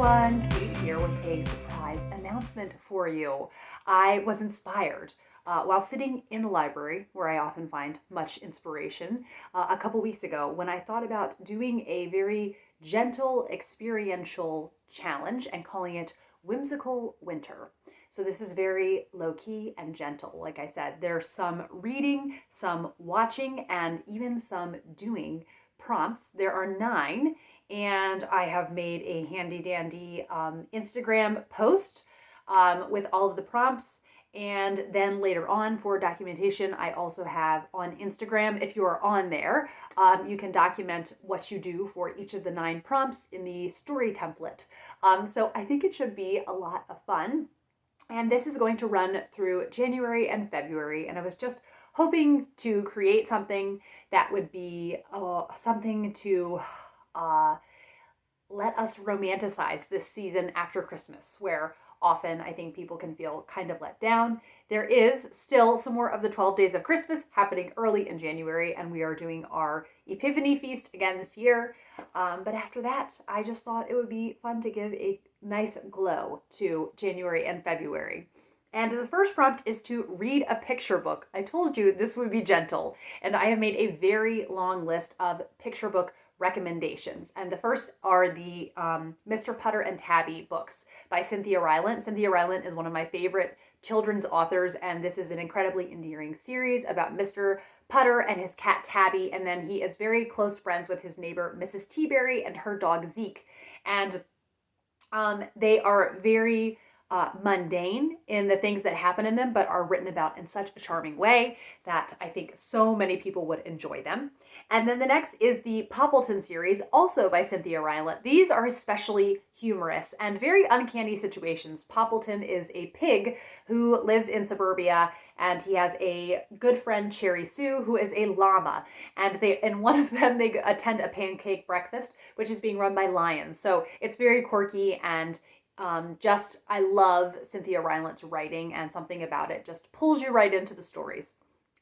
everyone, Kate here with a surprise announcement for you. I was inspired while sitting in the library, where I often find much inspiration, a couple weeks ago when I thought about doing a very gentle experiential challenge and calling it Whimsical Winter. So this is very low-key and gentle. Like I said, there's some reading, some watching, and even some doing prompts. There are 9, and I have made a handy dandy Instagram post with all of the prompts. And then later on for documentation, I also have on Instagram, if you are on there, you can document what you do for each of the 9 prompts in the story template. So I think it should be a lot of fun. And this is going to run through January and February. And I was just hoping to create something that would be something to let us romanticize this season after Christmas, where often I think people can feel kind of let down. There is still some more of the 12 Days of Christmas happening early in January, and we are doing our Epiphany Feast again this year. But after that, I just thought it would be fun to give a nice glow to January and February. And the first prompt is to read a picture book. I told you this would be gentle, and I have made a very long list of picture book recommendations. And the first are the Mr. Putter and Tabby books by Cynthia Rylant. Cynthia Rylant is one of my favorite children's authors, and this is an incredibly endearing series about Mr. Putter and his cat Tabby, and then he is very close friends with his neighbor Mrs. Teaberry and her dog Zeke. And they are very mundane in the things that happen in them, but are written about in such a charming way that I think so many people would enjoy them. And then the next is the Poppleton series, also by Cynthia Rylant. These are especially humorous and very uncanny situations. Poppleton is a pig who lives in suburbia, and he has a good friend, Cherry Sue, who is a llama. And in one of them, they attend a pancake breakfast, which is being run by lions. So it's very quirky, and I love Cynthia Rylant's writing, and something about it just pulls you right into the stories.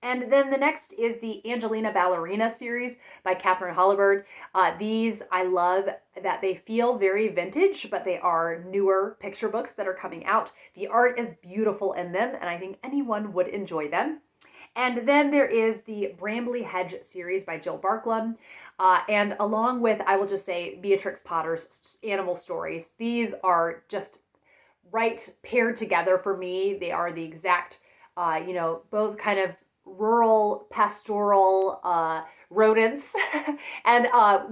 And then the next is the Angelina Ballerina series by Katherine Hollabird. These I love that they feel very vintage, but they are newer picture books that are coming out. The art is beautiful in them, and I think anyone would enjoy them. And then there is the Brambly Hedge series by Jill Barklem. And along with, I will just say, Beatrix Potter's animal stories. These are just right paired together for me. They are the exact, both kind of rural, pastoral rodents. And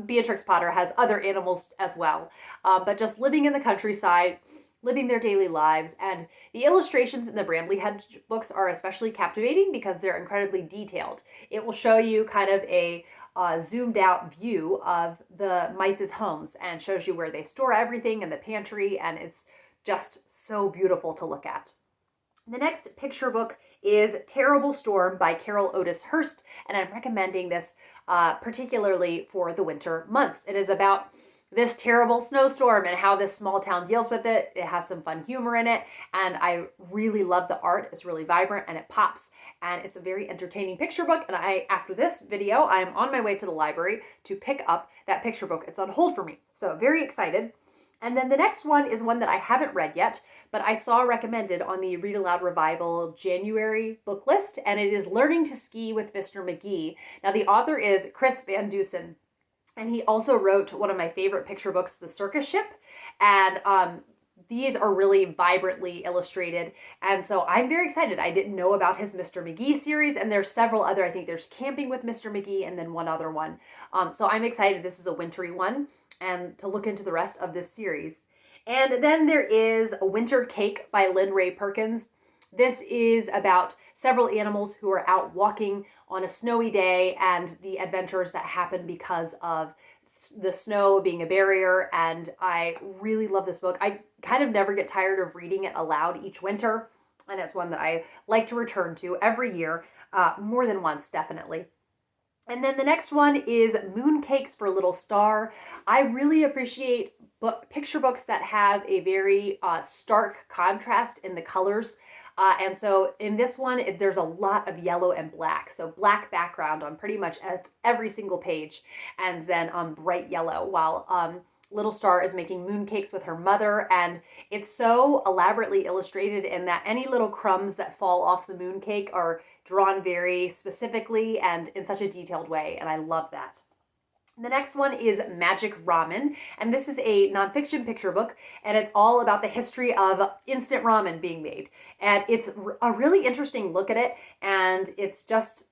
Beatrix Potter has other animals as well. But just living in the countryside, living their daily lives. And the illustrations in the Brambly Hedge books are especially captivating because they're incredibly detailed. It will show you kind of a zoomed out view of the mice's homes and shows you where they store everything in the pantry, and it's just so beautiful to look at. The next picture book is Terrible Storm by Carol Otis Hurst, and I'm recommending this particularly for the winter months. It is about this terrible snowstorm and how this small town deals with it. It has some fun humor in it, and I really love the art. It's really vibrant and it pops, and it's a very entertaining picture book. And after this video, I'm on my way to the library to pick up that picture book. It's on hold for me, so very excited. And then the next one is one that I haven't read yet, but I saw recommended on the Read Aloud Revival January book list, and it is Learning to Ski with Mr. Magee. Now, the author is Chris Van Dusen, and he also wrote one of my favorite picture books, The Circus Ship, and these are really vibrantly illustrated, and so I'm very excited. I didn't know about his Mr. Magee series, and there's several other. I think there's Camping with Mr. Magee, and then one other one. So I'm excited. This is a wintry one, and to look into the rest of this series. And then there is A Winter Cake by Lynne Ray Perkins. This is about several animals who are out walking on a snowy day and the adventures that happen because of the snow being a barrier. And I really love this book. I kind of never get tired of reading it aloud each winter, and it's one that I like to return to every year, more than once, definitely. And then the next one is Mooncakes for Little Star. I really appreciate picture books that have a very stark contrast in the colors. And so in this one, there's a lot of yellow and black. So black background on pretty much every single page, and then bright yellow, while little star is making mooncakes with her mother, and it's so elaborately illustrated in that any little crumbs that fall off the mooncake are drawn very specifically and in such a detailed way, and I love that. The next one is Magic Ramen, and this is a nonfiction picture book, and it's all about the history of instant ramen being made. And it's a really interesting look at it, and it's just,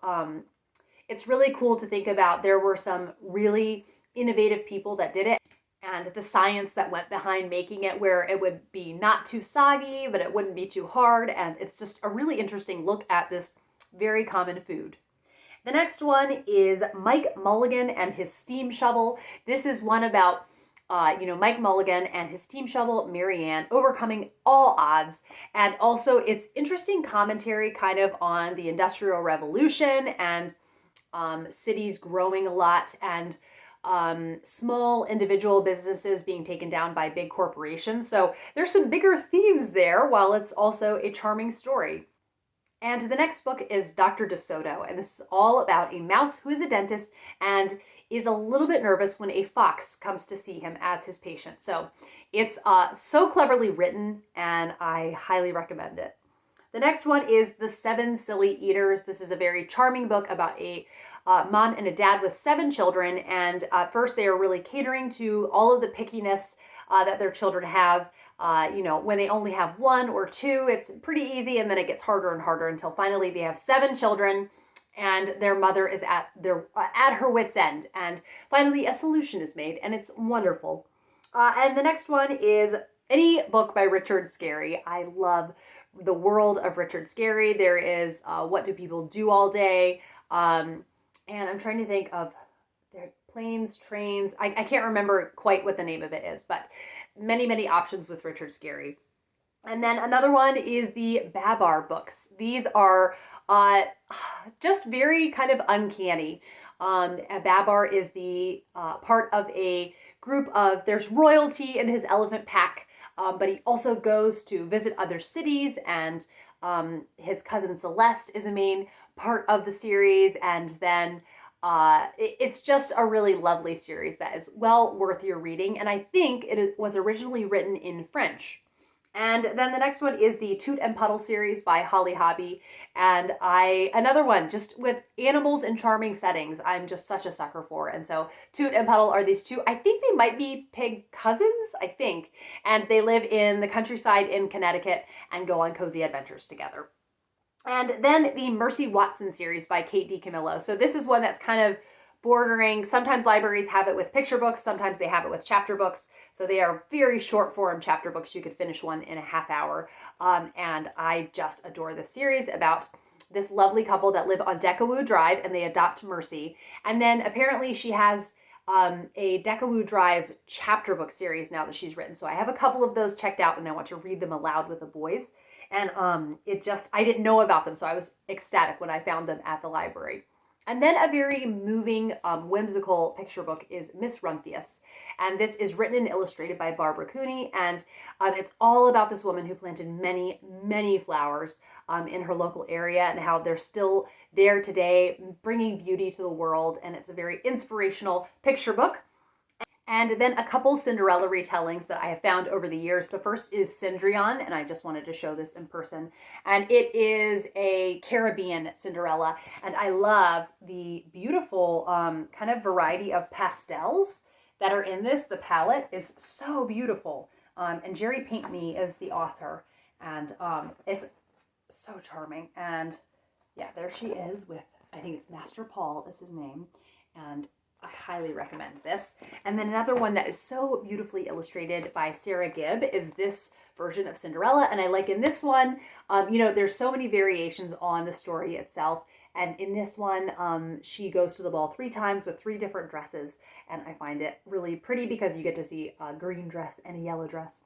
it's really cool to think about. There were some really innovative people that did it, and the science that went behind making it, where it would be not too soggy, but it wouldn't be too hard, and it's just a really interesting look at this very common food. The next one is Mike Mulligan and his steam shovel. This is one about, Mike Mulligan and his steam shovel, Marianne, overcoming all odds. And also it's interesting commentary kind of on the Industrial Revolution and cities growing a lot and small individual businesses being taken down by big corporations. So there's some bigger themes there, while it's also a charming story. And the next book is Dr. DeSoto, and this is all about a mouse who is a dentist and is a little bit nervous when a fox comes to see him as his patient. So it's so cleverly written, and I highly recommend it. The next one is The Seven Silly Eaters. This is a very charming book about a mom and a dad with 7 children, and at first they are really catering to all of the pickiness that their children have. When they only have 1 or 2, it's pretty easy, and then it gets harder and harder until finally they have 7 children, and their mother is at her wit's end, and finally a solution is made, and it's wonderful. And the next one is any book by Richard Scarry. I love the world of Richard Scarry. There is What Do People Do All Day? And I'm trying to think of their planes, trains. I can't remember quite what the name of it is, but many, many options with Richard Scarry. And then another one is the Babar books. These are just very kind of uncanny. Babar is the part of a group of, there's royalty in his elephant pack, but he also goes to visit other cities, and his cousin Celeste is a main part of the series, and then it's just a really lovely series that is well worth your reading, and I think it was originally written in French. And then the next one is the Toot and Puddle series by Holly Hobbie, and another one just with animals in charming settings I'm just such a sucker for. And so Toot and Puddle are these two, I think they might be pig cousins, I think, and they live in the countryside in Connecticut and go on cozy adventures together. And then the Mercy Watson series by Kate DiCamillo. So this is one that's kind of bordering, sometimes libraries have it with picture books, sometimes they have it with chapter books. So they are very short form chapter books. You could finish one in a half hour. And I just adore this series about this lovely couple that live on Decawoo Drive, and they adopt Mercy. And then apparently she has a Decawoo Drive chapter book series now that she's written. So I have a couple of those checked out, and I want to read them aloud with the boys. And I didn't know about them, so I was ecstatic when I found them at the library. And then a very moving, whimsical picture book is Miss Rumphius. And this is written and illustrated by Barbara Cooney. And it's all about this woman who planted many, many flowers in her local area, and how they're still there today, bringing beauty to the world. And it's a very inspirational picture book. And then a couple Cinderella retellings that I have found over the years. The first is Cendrillon, and I just wanted to show this in person. And it is a Caribbean Cinderella, and I love the beautiful kind of variety of pastels that are in this. The palette is so beautiful. And Jerry Pinkney is the author, and it's so charming. And yeah, there she is with, I think it's Master Paul is his name, and I highly recommend this. And then another one that is so beautifully illustrated by Sarah Gibb is this version of Cinderella. And I like in this one, there's so many variations on the story itself. And in this one, she goes to the ball 3 times with 3 different dresses. And I find it really pretty because you get to see a green dress and a yellow dress.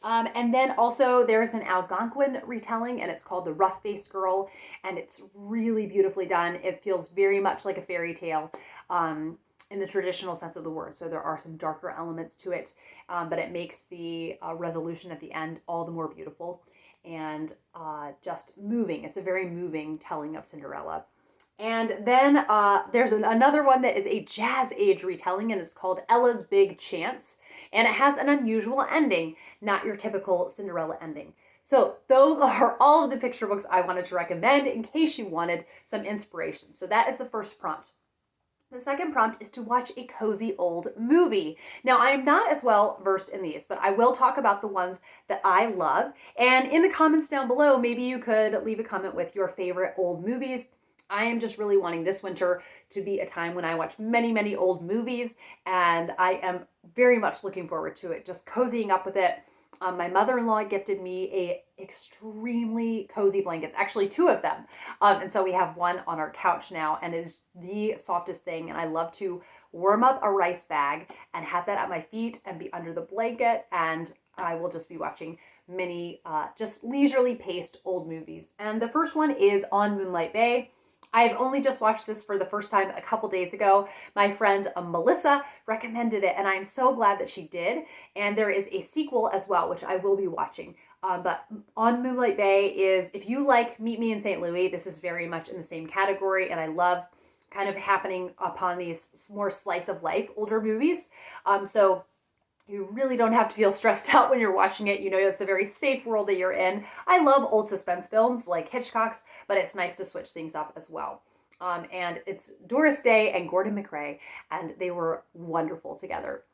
And then also there's an Algonquin retelling, and it's called The Rough-Faced Girl. And it's really beautifully done. It feels very much like a fairy tale. In the traditional sense of the word. So there are some darker elements to it, but it makes the resolution at the end all the more beautiful and just moving. It's a very moving telling of Cinderella. And then there's another one that is a jazz age retelling, and it's called Ella's Big Chance. And it has an unusual ending, not your typical Cinderella ending. So those are all of the picture books I wanted to recommend in case you wanted some inspiration. So that is the first prompt. The second prompt is to watch a cozy old movie. Now, I am not as well versed in these, but I will talk about the ones that I love. And in the comments down below, maybe you could leave a comment with your favorite old movies. I am just really wanting this winter to be a time when I watch many, many old movies, and I am very much looking forward to it, just cozying up with it. My mother-in-law gifted me a extremely cozy blankets, actually two of them. And so we have one on our couch now, and it is the softest thing. And I love to warm up a rice bag and have that at my feet and be under the blanket. And I will just be watching many just leisurely paced old movies. And the first one is On Moonlight Bay. I've only just watched this for the first time a couple days ago. My friend Melissa recommended it, and I'm so glad that she did. And there is a sequel as well, which I will be watching. But On Moonlight Bay is, if you like Meet Me in St. Louis, this is very much in the same category, and I love kind of happening upon these more slice of life older movies. So you really don't have to feel stressed out when you're watching it. You know, it's a very safe world that you're in. I love old suspense films like Hitchcock's, but it's nice to switch things up as well. And it's Doris Day and Gordon McRae, and they were wonderful together.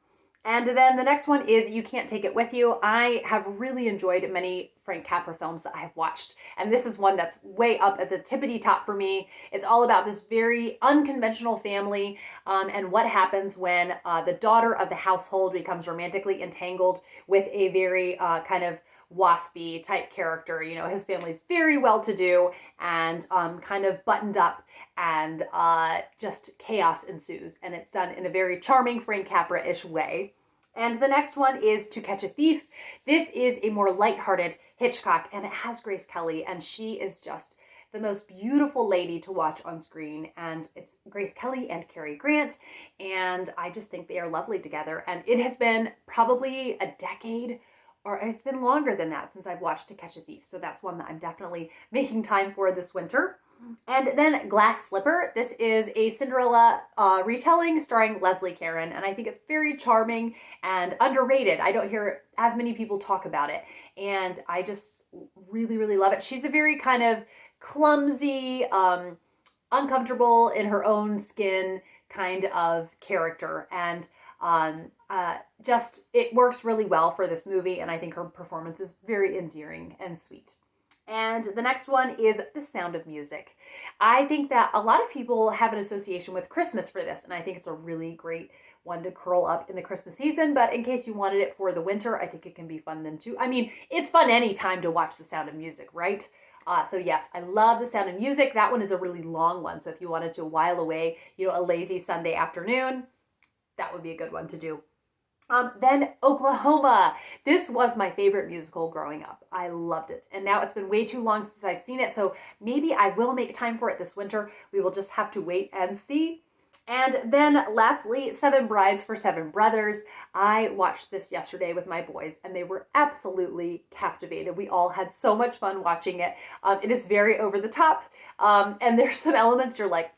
And then the next one is You Can't Take It With You. I have really enjoyed many Frank Capra films that I have watched. And this is one that's way up at the tippity top for me. It's all about this very unconventional family and what happens when the daughter of the household becomes romantically entangled with a very kind of waspy type character. You know, his family's very well-to-do and kind of buttoned up, and just chaos ensues. And it's done in a very charming Frank Capra-ish way. And the next one is To Catch a Thief. This is a more lighthearted Hitchcock, and it has Grace Kelly, and she is just the most beautiful lady to watch on screen. And it's Grace Kelly and Cary Grant, and I just think they are lovely together. And it has been probably a decade, or it's been longer than that since I've watched To Catch a Thief. So that's one that I'm definitely making time for this winter. And then Glass Slipper. This is a Cinderella retelling starring Leslie Caron, and I think it's very charming and underrated. I don't hear as many people talk about it, and I just really, really love it. She's a very kind of clumsy, uncomfortable in her own skin kind of character, and just it works really well for this movie, and I think her performance is very endearing and sweet. And the next one is The Sound of Music. I think that a lot of people have an association with Christmas for this, and I think it's a really great one to curl up in the Christmas season, but in case you wanted it for the winter, I think it can be fun then too. I mean, it's fun anytime to watch The Sound of Music, right? So yes, I love The Sound of Music. That one is a really long one, so if you wanted to while away, you know, a lazy Sunday afternoon, that would be a good one to do. Then Oklahoma. This was my favorite musical growing up. I loved it. And now it's been way too long since I've seen it, so maybe I will make time for it this winter. We will just have to wait and see. And then lastly, Seven Brides for Seven Brothers. I watched this yesterday with my boys, and they were absolutely captivated. We all had so much fun watching it. It is very over the top, and there's some elements you're like,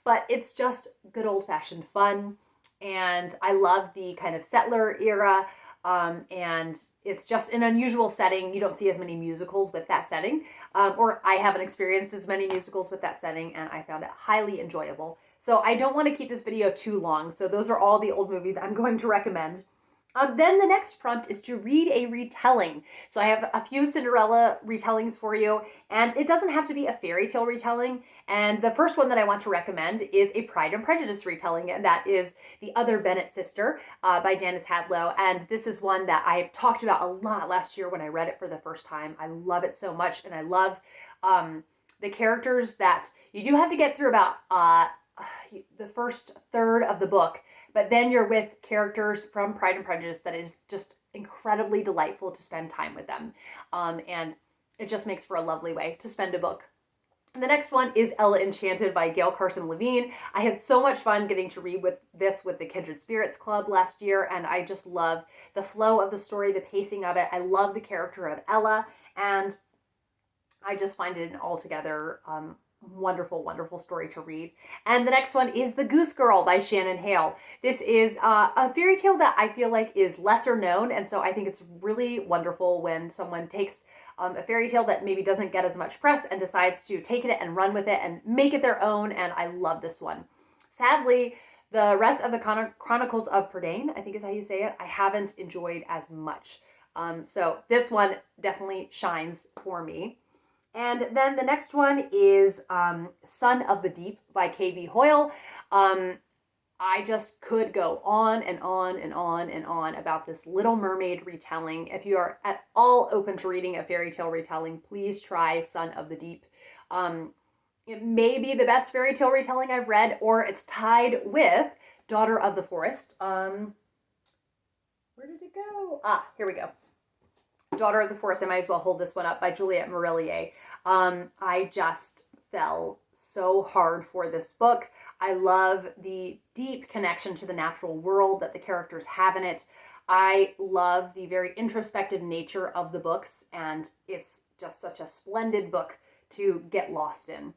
but it's just good old-fashioned fun. And I love the kind of settler era, and it's just an unusual setting. You don't see as many musicals with that setting, or I haven't experienced as many musicals with that setting, and I found it highly enjoyable. So I don't want to keep this video too long, so those are all the old movies I'm going to recommend. Then the next prompt is to read a retelling. So I have a few Cinderella retellings for you, and it doesn't have to be a fairy tale retelling. And the first one that I want to recommend is a Pride and Prejudice retelling, and that is The Other Bennet Sister by Janice Hadlow. And this is one that I talked about a lot last year when I read it for the first time. I love it so much, and I love the characters that you do have to get through about the first third of the book, but then you're with characters from Pride and Prejudice that is just incredibly delightful to spend time with them. And it just makes for a lovely way to spend a book. The next one is Ella Enchanted by Gail Carson Levine. I had so much fun getting to read with the Kindred Spirits Club last year, and I just love the flow of the story, the pacing of it. I love the character of Ella, and I just find it an altogether wonderful, wonderful story to read. And the next one is The Goose Girl by Shannon Hale. This is a fairy tale that I feel like is lesser known, and so I think it's really wonderful when someone takes a fairy tale that maybe doesn't get as much press and decides to take it and run with it and make it their own, and I love this one. Sadly, the rest of the Chronicles of Prydain, I think is how you say it, I haven't enjoyed as much. So this one definitely shines for me. And then the next one is Son of the Deep by K.B. Hoyle. I just could go on and on and on and on about this Little Mermaid retelling. If you are at all open to reading a fairy tale retelling, please try Son of the Deep. It may be the best fairy tale retelling I've read, or it's tied with Daughter of the Forest. Where did it go? Here we go. Daughter of the Forest, I might as well hold this one up, by Juliette Marillier. I just fell so hard for this book. I love the deep connection to the natural world that the characters have in it. I love the very introspective nature of the books, and it's just such a splendid book to get lost in.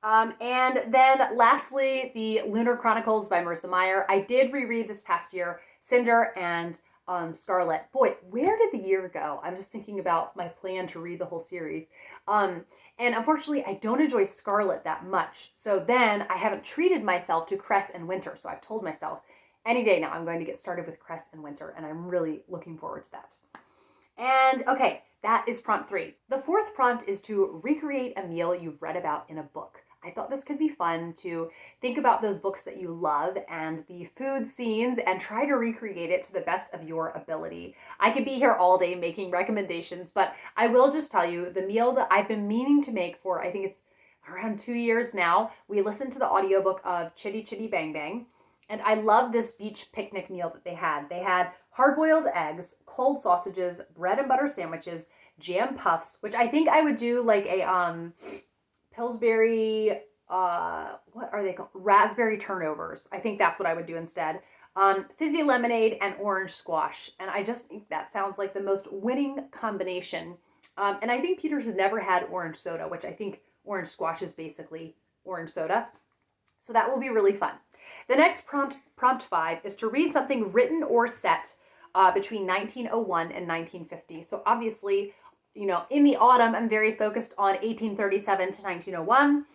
And then lastly, the Lunar Chronicles by Marissa Meyer. I did reread this past year, Cinder and Scarlet. Boy, where did the year go? I'm just thinking about my plan to read the whole series. And unfortunately, I don't enjoy Scarlet that much. So then I haven't treated myself to Cress and Winter. So I've told myself any day now I'm going to get started with Cress and Winter. And I'm really looking forward to that. And okay, that is prompt 3. The fourth prompt is to recreate a meal you've read about in a book. I thought this could be fun to think about those books that you love and the food scenes and try to recreate it to the best of your ability. I could be here all day making recommendations, but I will just tell you the meal that I've been meaning to make for, I think it's around 2 years now. We listened to the audiobook of Chitty Chitty Bang Bang, and I love this beach picnic meal that they had. They had hard-boiled eggs, cold sausages, bread and butter sandwiches, jam puffs, which I think I would do like a Pillsbury, what are they called? Raspberry turnovers. I think that's what I would do instead. Fizzy lemonade and orange squash. And I just think that sounds like the most winning combination. And I think Peter's has never had orange soda, which I think orange squash is basically orange soda. So that will be really fun. The next prompt 5, is to read something written or set between 1901 and 1950. So obviously, you know, in the autumn, I'm very focused on 1837 to 1901.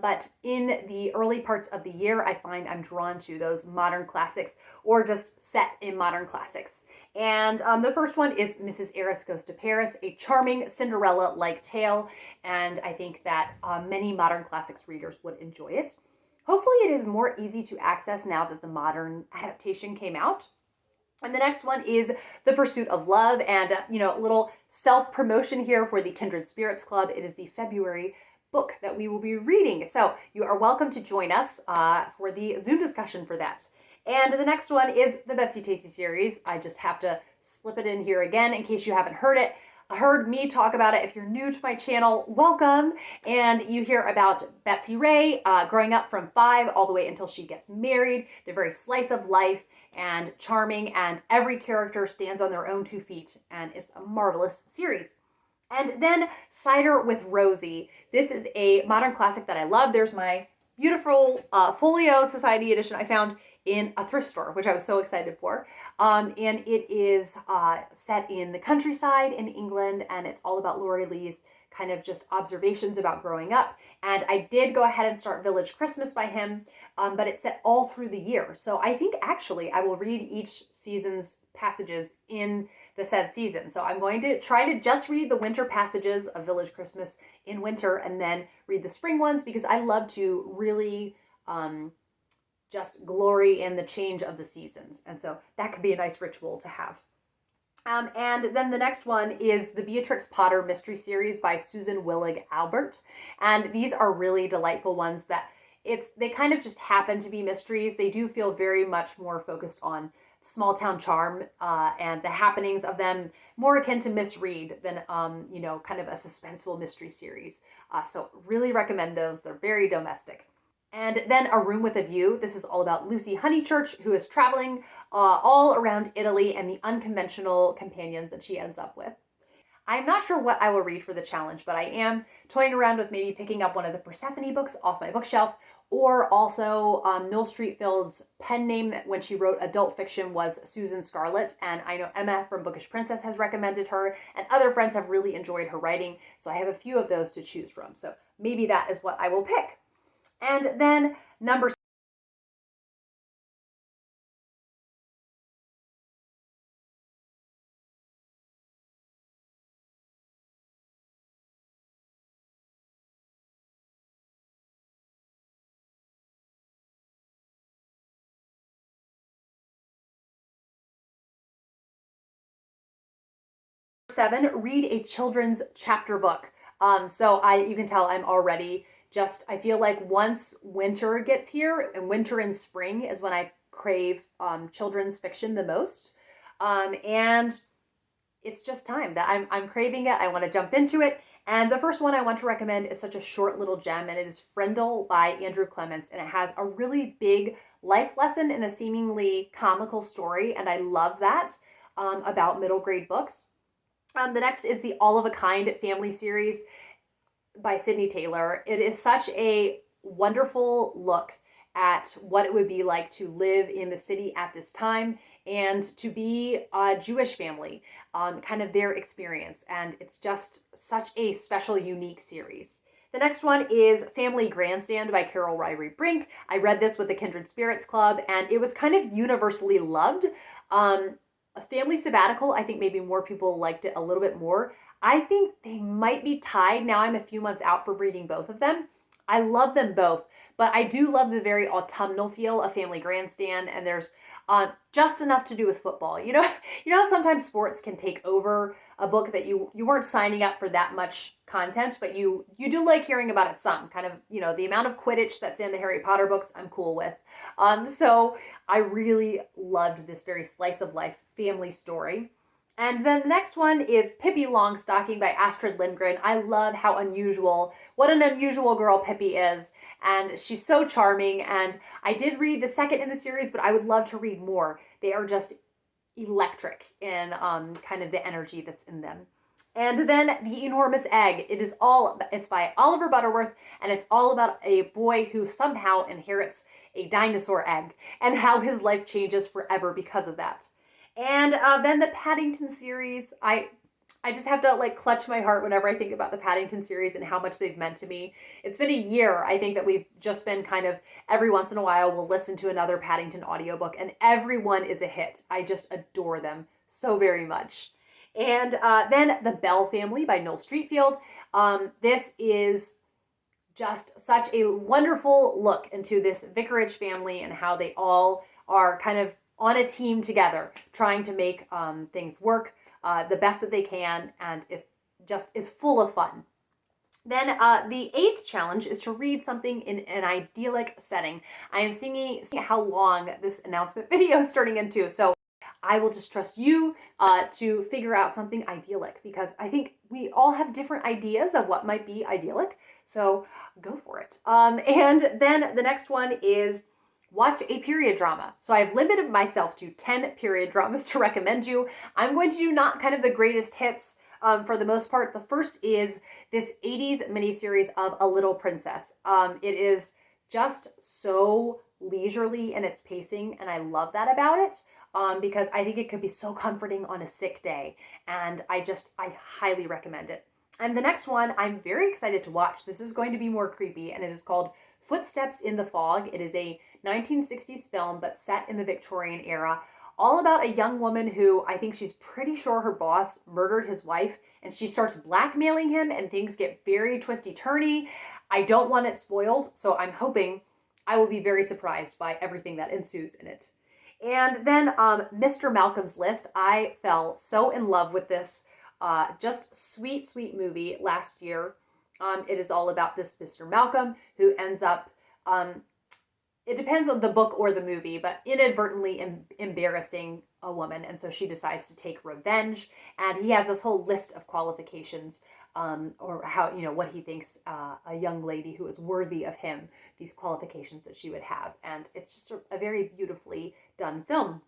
But in the early parts of the year, I find I'm drawn to those modern classics or just set in modern classics. And the first one is Mrs. Eris Goes to Paris, a charming Cinderella-like tale. And I think that many modern classics readers would enjoy it. Hopefully it is more easy to access now that the modern adaptation came out. And the next one is The Pursuit of Love, and a little self-promotion here for the Kindred Spirits Club. It is the February book that we will be reading. So you are welcome to join us for the Zoom discussion for that. And the next one is the Betsy Tacy series. I just have to slip it in here again in case you haven't heard me talk about it. If you're new to my channel, welcome. And you hear about Betsy Ray growing up from 5 all the way until she gets married. They're very slice of life and charming, and every character stands on their own 2 feet, and it's a marvelous series. And then Cider with Rosie. This is a modern classic that I love. There's my beautiful Folio Society edition I found in a thrift store, which I was so excited for. And it is set in the countryside in England, and it's all about Laurie Lee's kind of just observations about growing up. And I did go ahead and start Village Christmas by him, but it's set all through the year. So I think actually I will read each season's passages in the said season. So I'm going to try to just read the winter passages of Village Christmas in winter and then read the spring ones, because I love to really just glory in the change of the seasons. And so that could be a nice ritual to have. And then the next one is the Beatrix Potter Mystery Series by Susan Willig Albert. And these are really delightful ones that they kind of just happen to be mysteries. They do feel very much more focused on small town charm and the happenings of them, more akin to Miss Read than, kind of a suspenseful mystery series. So really recommend those. They're very domestic. And then A Room with a View. This is all about Lucy Honeychurch, who is traveling all around Italy and the unconventional companions that she ends up with. I'm not sure what I will read for the challenge, but I am toying around with maybe picking up one of the Persephone books off my bookshelf, or also Mill Street Field's pen name when she wrote adult fiction was Susan Scarlett, and I know Emma from Bookish Princess has recommended her, and other friends have really enjoyed her writing, so I have a few of those to choose from. So maybe that is what I will pick. And then number 7, read a children's chapter book. So you can tell I'm already I feel like once winter gets here, and winter and spring is when I crave children's fiction the most. And it's just time that I'm craving it. I want to jump into it. And the first one I want to recommend is such a short little gem, and it is Frindle by Andrew Clements. And it has a really big life lesson in a seemingly comical story. And I love that about middle grade books. The next is the All of a Kind family series by Sydney Taylor. It is such a wonderful look at what it would be like to live in the city at this time and to be a Jewish family, kind of their experience. And it's just such a special, unique series. The next one is Family Grandstand by Carol Ryrie Brink. I read this with the Kindred Spirits Club, and it was kind of universally loved. A Family Sabbatical, I think maybe more people liked it a little bit more. I think they might be tied. Now I'm a few months out for reading both of them. I love them both, but I do love the very autumnal feel of Family Grandstand, and there's just enough to do with football. You know how sometimes sports can take over a book that you weren't signing up for that much content, but you do like hearing about it some. Kind of, the amount of Quidditch that's in the Harry Potter books, I'm cool with. So I really loved this very slice of life family story. And then the next one is Pippi Longstocking by Astrid Lindgren. I love what an unusual girl Pippi is. And she's so charming. And I did read the second in the series, but I would love to read more. They are just electric in kind of the energy that's in them. And then The Enormous Egg. It's by Oliver Butterworth, and it's all about a boy who somehow inherits a dinosaur egg and how his life changes forever because of that. And then the Paddington series. I just have to clutch my heart whenever I think about the Paddington series and how much they've meant to me. It's been a year, I think, that we've just been kind of every once in a while we'll listen to another Paddington audiobook, and everyone is a hit. I just adore them so very much. And then The Bell Family by Noel Streatfeild. This is just such a wonderful look into this vicarage family and how they all are kind of on a team together, trying to make things work the best that they can, and it just is full of fun. Then the 8th challenge is to read something in an idyllic setting. I am seeing how long this announcement video is turning into, so I will just trust you to figure out something idyllic, because I think we all have different ideas of what might be idyllic, so go for it. And then the next one is watch a period drama. So I've limited myself to 10 period dramas to recommend you. I'm going to do not kind of the greatest hits for the most part. The first is this 80s miniseries of A Little Princess. It is just so leisurely in its pacing, and I love that about it because I think it could be so comforting on a sick day, and I highly recommend it. And the next one I'm very excited to watch. This is going to be more creepy, and it is called Footsteps in the Fog. It is a 1960s film, but set in the Victorian era, all about a young woman who I think she's pretty sure her boss murdered his wife, and she starts blackmailing him, and things get very twisty-turny. I don't want it spoiled, so I'm hoping I will be very surprised by everything that ensues in it. And then Mr. Malcolm's List. I fell so in love with this just sweet, sweet movie last year. It is all about this Mr. Malcolm who ends up, it depends on the book or the movie, but inadvertently embarrassing a woman. And so she decides to take revenge. And he has this whole list of qualifications, or how, what he thinks a young lady who is worthy of him, these qualifications that she would have. And it's just a very beautifully done film.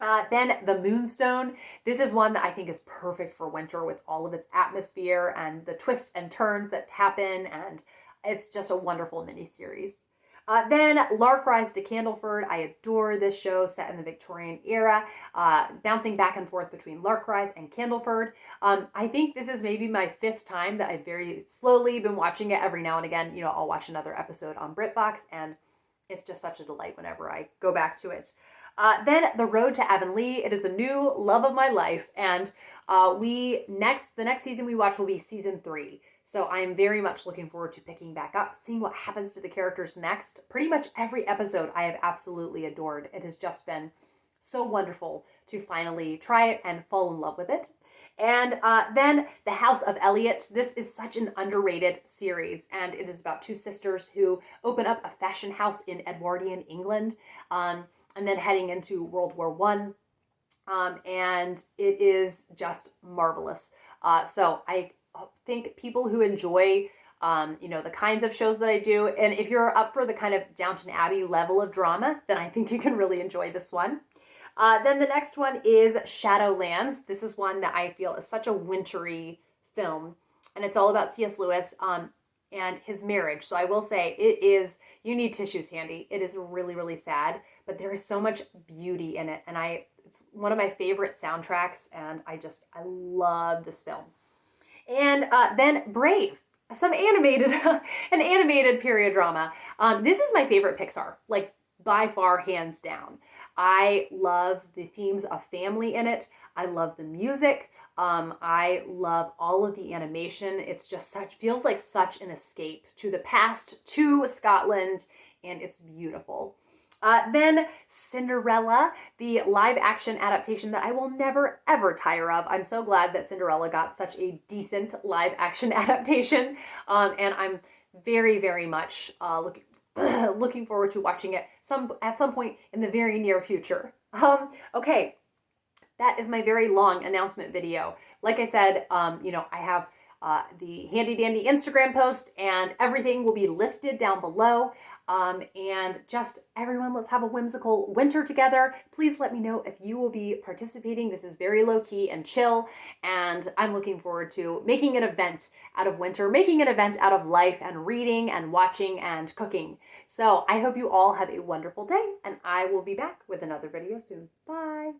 Then the Moonstone. This is one that I think is perfect for winter with all of its atmosphere and the twists and turns that happen, and it's just a wonderful miniseries. Then Lark Rise to Candleford. I adore this show set in the Victorian era, bouncing back and forth between Lark Rise and Candleford. I think this is maybe my 5th time that I've very slowly been watching it. Every now and again, I'll watch another episode on BritBox, and it's just such a delight whenever I go back to it. Then The Road to Avonlea. It is a new love of my life, and the next season we watch will be season 3. So I am very much looking forward to picking back up, seeing what happens to the characters next. Pretty much every episode I have absolutely adored. It has just been so wonderful to finally try it and fall in love with it. And then The House of Elliot. This is such an underrated series, and it is about 2 sisters who open up a fashion house in Edwardian England, and then heading into World War One. And it is just marvelous. So I think people who enjoy the kinds of shows that I do, and if you're up for the kind of Downton Abbey level of drama, then I think you can really enjoy this one. Then the next one is Shadowlands. This is one that I feel is such a wintry film, and it's all about C.S. Lewis and his marriage. So I will say you need tissues handy. It is really, really sad, but there is so much beauty in it, and it's one of my favorite soundtracks, and I love this film. And then Brave, an animated period drama. This is my favorite Pixar, like by far, hands down. I love the themes of family in it. I love the music. I love all of the animation. It's just feels like such an escape to the past, to Scotland, and it's beautiful. Then Cinderella, the live action adaptation that I will never ever tire of. I'm so glad that Cinderella got such a decent live action adaptation. And I'm very, very much looking forward to watching it at some point in the very near future. Okay, that is my very long announcement video. Like I said, I have the handy dandy Instagram post, and everything will be listed down below. And just everyone, let's have a whimsical winter together. Please let me know if you will be participating. This is very low key and chill, and I'm looking forward to making an event out of winter, making an event out of life and reading and watching and cooking. So I hope you all have a wonderful day, and I will be back with another video soon. Bye.